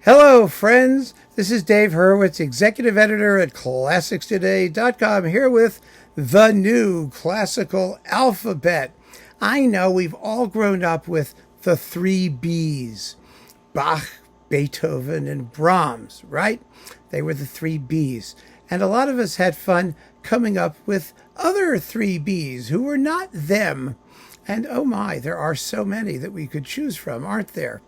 Hello, friends. This is Dave Hurwitz, executive editor at ClassicsToday.com, here with the new classical alphabet. I know we've all grown up with the three B's: Bach, Beethoven, and Brahms, right? They were the three B's. And a lot of us had fun coming up with other three B's who were not them. And oh my, there are so many that we could choose from, aren't there?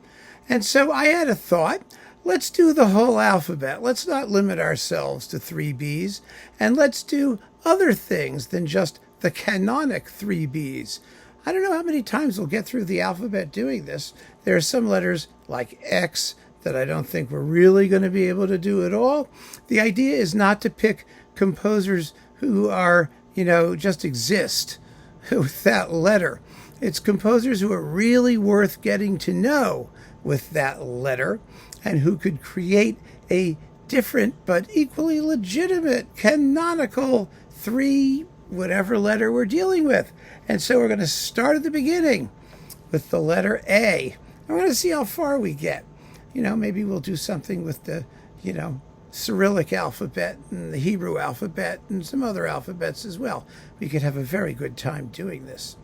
And so I had a thought. Let's do the whole alphabet. Let's not limit ourselves to three B's, and let's do other things than just the canonic three B's. I don't know how many times we'll get through the alphabet doing this. There are some letters like X that I don't think we're really going to be able to do at all. The idea is not to pick composers who are, just exist with that letter. It's composers who are really worth getting to know with that letter, and who could create a different but equally legitimate canonical three whatever letter we're dealing with. And so we're going to start at the beginning with the letter A. And we're going to see how far we get. Maybe we'll do something with the, Cyrillic alphabet and the Hebrew alphabet and some other alphabets as well. We could have a very good time doing this.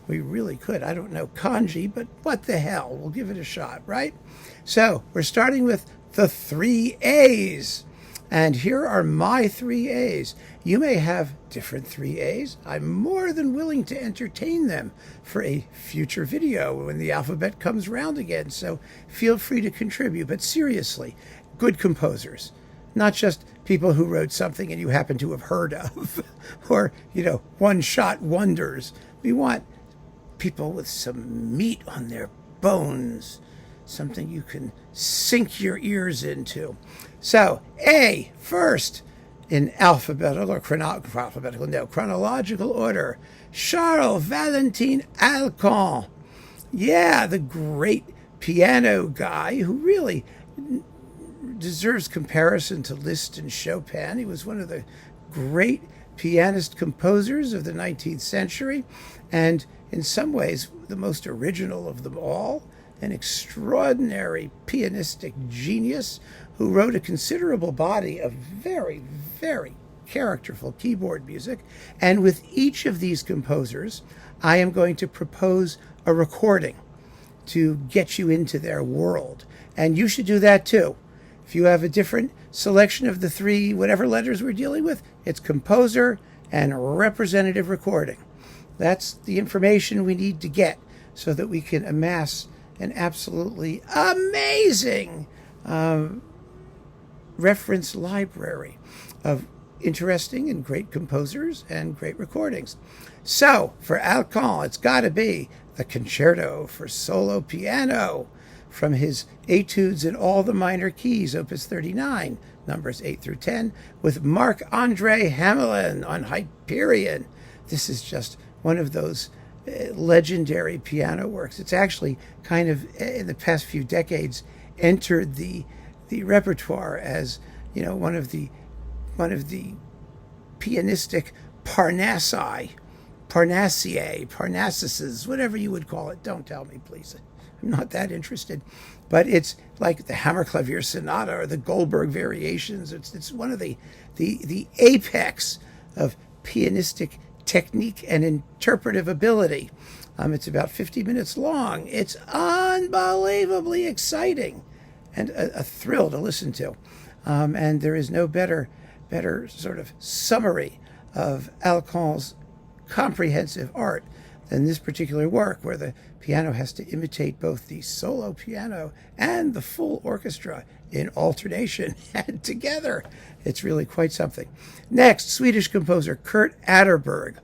We really could. I don't know kanji, but what the hell? We'll give it a shot, right? So we're starting with the three A's. And here are my three A's. You may have different three A's. I'm more than willing to entertain them for a future video when the alphabet comes round again. So feel free to contribute. But seriously, good composers. Not just people who wrote something and you happen to have heard of. Or, one-shot wonders. We want people with some meat on their bones, something you can sink your ears into. So, A, first, in chronological order, Charles-Valentin Alkan. Yeah, the great piano guy who really deserves comparison to Liszt and Chopin. He was one of the great pianist composers of the 19th century, and in some ways the most original of them all, an extraordinary pianistic genius who wrote a considerable body of very, very characterful keyboard music. And with each of these composers, I am going to propose a recording to get you into their world. And you should do that too. If you have a different selection of the three whatever letters we're dealing with, it's composer and representative recording. That's the information we need to get so that we can amass an absolutely amazing reference library of interesting and great composers and great recordings. So, for Alkan, it's got to be the Concerto for Solo Piano from his Etudes in All the Minor Keys, Opus 39, numbers 8 through 10, with Marc-André Hamelin on Hyperion. This is just one of those legendary piano works. It's actually kind of, in the past few decades, entered the repertoire as, one of the pianistic Parnassiae, whatever you would call it. Don't tell me, please. I'm not that interested. But it's like the Hammerklavier Sonata or the Goldberg Variations. It's one of the apex of pianistic technique and interpretive ability. It's about 50 minutes long. It's unbelievably exciting and a thrill to listen to. And there is no better sort of summary of Alkan's comprehensive art than this particular work, where the piano has to imitate both the solo piano and the full orchestra in alternation and together. It's really quite something. Next, Swedish composer Kurt Atterberg.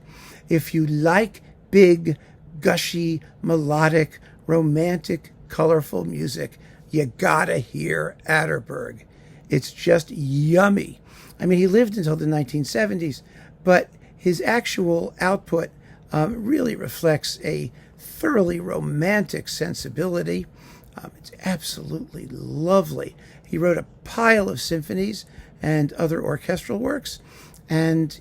If you like big, gushy, melodic, romantic, colorful music, you gotta hear Atterberg. It's just yummy. I mean, he lived until the 1970s, but his actual output really reflects a thoroughly romantic sensibility. It's absolutely lovely. He wrote a pile of symphonies and other orchestral works. And,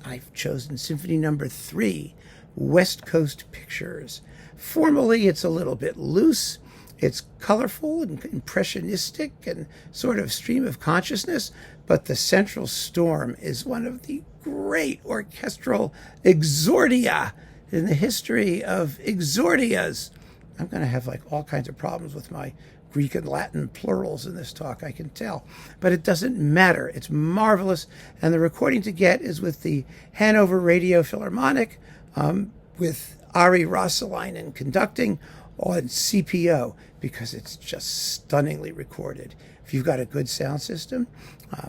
I've chosen Symphony Number 3, West Coast Pictures. Formally, it's a little bit loose. It's colorful and impressionistic and sort of stream of consciousness, but the central storm is one of the great orchestral exordia in the history of exordias. I'm going to have like all kinds of problems with my Greek and Latin plurals in this talk, I can tell. But it doesn't matter. It's marvelous. And the recording to get is with the Hanover Radio Philharmonic, with Ari Rasilainen conducting on CPO, because it's just stunningly recorded. If you've got a good sound system,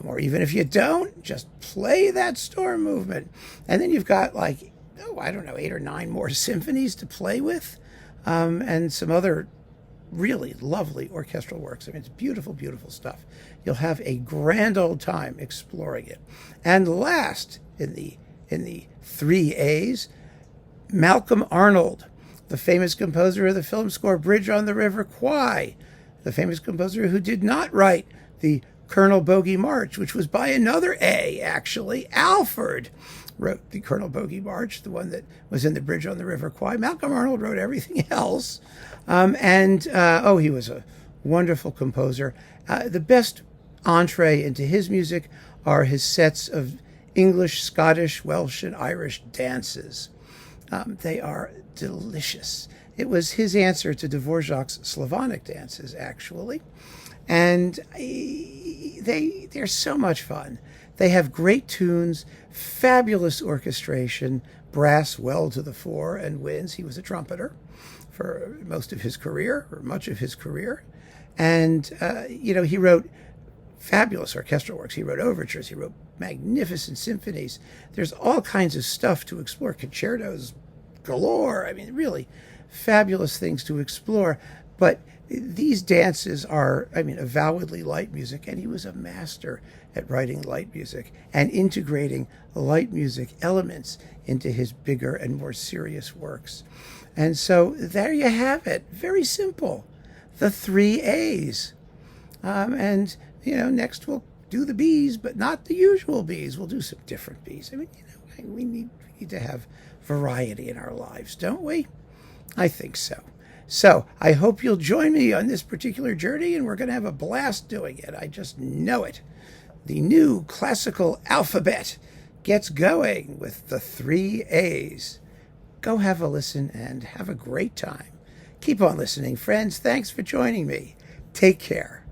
or even if you don't, just play that storm movement. And then you've got like, I don't know, 8 or 9 more symphonies to play with, and some other really lovely orchestral works. I mean, it's beautiful, beautiful stuff. You'll have a grand old time exploring it. And last in the 3 A's, Malcolm Arnold, the famous composer of the film score Bridge on the River Kwai, the famous composer who did not write the Colonel Bogey March, which was by another A, actually. Alford wrote the Colonel Bogey March, the one that was in the Bridge on the River Kwai. Malcolm Arnold wrote everything else. He was a wonderful composer. The best entree into his music are his sets of English, Scottish, Welsh, and Irish dances. They are delicious. It was his answer to Dvorak's Slavonic dances, actually. And they're so much fun. They have great tunes, fabulous orchestration, brass well to the fore and winds. He was a trumpeter for most of his career, or much of his career. And, he wrote fabulous orchestral works. He wrote overtures. He wrote magnificent symphonies. There's all kinds of stuff to explore. Concertos galore. I mean, really fabulous things to explore. But these dances are, avowedly light music, and he was a master at writing light music and integrating light music elements into his bigger and more serious works. And so there you have it. Very simple. The 3 A's. Next we'll do the B's, but not the usual B's. We'll do some different B's. We need to have variety in our lives, don't we? I think so. So I hope you'll join me on this particular journey, and we're going to have a blast doing it. I just know it. The new classical alphabet gets going with the 3 A's. Go have a listen and have a great time. Keep on listening, friends. Thanks for joining me. Take care.